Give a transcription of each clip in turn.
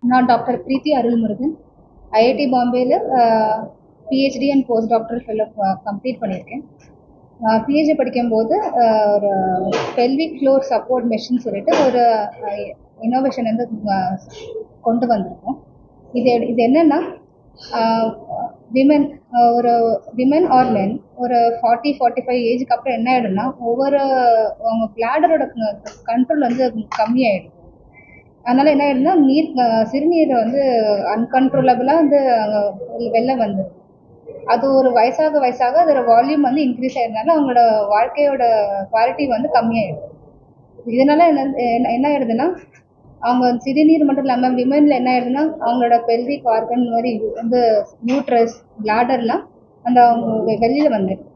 நான் doctor Preethi Arulmurugan. IIT பாம்பேயில் PhD and post doctor fellow complete பண்ணியிருக்கேன். பிஹெச்டி படிக்கும்போது ஒரு பெல்விக் ஃப்ளோர் சப்போர்ட் மெஷின் சொல்லிட்டு ஒரு இன்னோவேஷன் வந்து கொண்டு வந்திருக்கோம். இது என்னன்னா விமன் ஒரு விமன் ஆர் மென் ஒரு 40-45 ஏஜுக்கு அப்புறம் என்ன ஆகிடும்னா அவங்க பிளாடரோட கண்ட்ரோல் வந்து கம்மியாயிடும். அதனால என்ன ஆயிடும்னா சிறுநீரை வந்து அன்கண்ட்ரோலபிளாக வந்து வெளில வந்துடும். அது ஒரு வயசாக அதோட வால்யூம் வந்து இன்க்ரீஸ் ஆயிருந்தாலும் அவங்களோட வாழ்க்கையோட குவாலிட்டி வந்து கம்மியாயிடும். இதனால என்ன ஆயிடுதுன்னா அவங்க சிறுநீர் மட்டும் இல்லாமல் விமன்ல என்ன ஆயிடுதுன்னா அவங்களோட பெல்விக் ஆர்கன் மாதிரி வந்து யூட்ரஸ் பிளாடர்லாம் அவங்க வெளியில வந்துடும்.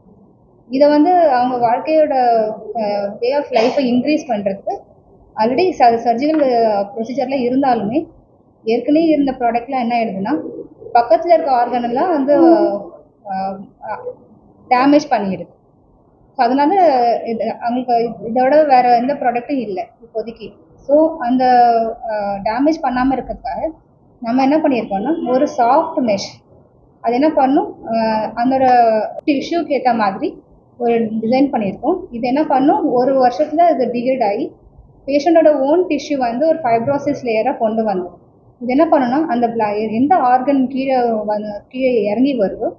இதை வந்து அவங்க வாழ்க்கையோட வே ஆஃப் லைஃப்பை இன்க்ரீஸ் பண்ணுறதுக்கு ஆல்ரெடி சர்ஜிக்கல் ப்ரொசீஜர்ல இருந்தாலுமே ஏற்கனவே இருந்த ப்ராடக்ட்லாம் என்ன ஆயிடுதுன்னா பக்கத்தில் இருக்க ஆர்கன் எல்லாம் வந்து டேமேஜ் பண்ணிடுது. ஸோ அதனால அவங்களுக்கு இதோட வேற எந்த ப்ராடக்ட்டும் இல்லை இப்போதைக்கு. ஸோ அந்த டேமேஜ் பண்ணாமல் இருக்கிறதுக்காக நம்ம என்ன பண்ணியிருக்கோம்னா ஒரு சாஃப்ட் மெஷ் அது என்ன பண்ணும் அதோட டிஷ்யூக்கு ஏற்ற மாதிரி ஒரு டிசைன் பண்ணியிருக்கோம். இது என்ன பண்ணும் ஒரு வருஷத்துல இது டிகிரேட் ஆகி பேஷண்டோட ஓன் டிஷ்யூ வந்து ஒரு ஃபைப்ரோசிஸ் லேயராக கொண்டு வந்துடும். இது என்ன பண்ணணும்னா அந்த எந்த ஆர்கன் கீழே இறங்கி வருதோ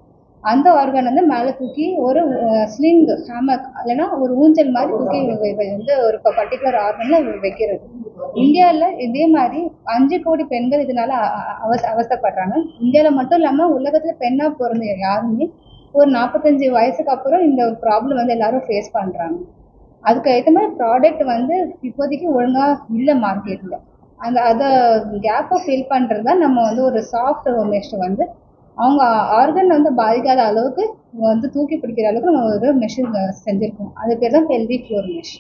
அந்த ஆர்கன் வந்து மேலே தூக்கி ஒரு ஸ்லிங் ஹேமக் இல்லைன்னா ஒரு ஊஞ்சல் மாதிரி தூக்கி வந்து ஒரு பர்டிகுலர் ஆர்கன்ல வைக்கிறது. இந்தியாவில் இதே மாதிரி 5 கோடி பெண்கள் இதனால அவஸ்தைப்படுறாங்க. இந்தியாவில் மட்டும் இல்லாமல் உலகத்தில் பெண்ணாக பிறந்த யாருமே ஒரு 45 வயசுக்கு அப்புறம் இந்த ப்ராப்ளம் வந்து எல்லாரும் ஃபேஸ் பண்ணுறாங்க. அதுக்கு ஏற்ற மாதிரி ப்ராடக்ட் வந்து இப்போதைக்கு ஒழுங்காக இல்லை மார்க்கெட்டில். அதை கேப்பை ஃபில் பண்ணுறது தான் நம்ம வந்து ஒரு சாஃப்ட் மெஷ் வந்து அவங்க ஆர்கன் வந்து பாதிக்காத அளவுக்கு வந்து தூக்கி பிடிக்கிற அளவுக்கு நம்ம ஒரு மெஷின் செஞ்சுருக்கோம். அது பேர் தான் பெல்விக் ஃப்ளோர் மெஷ்.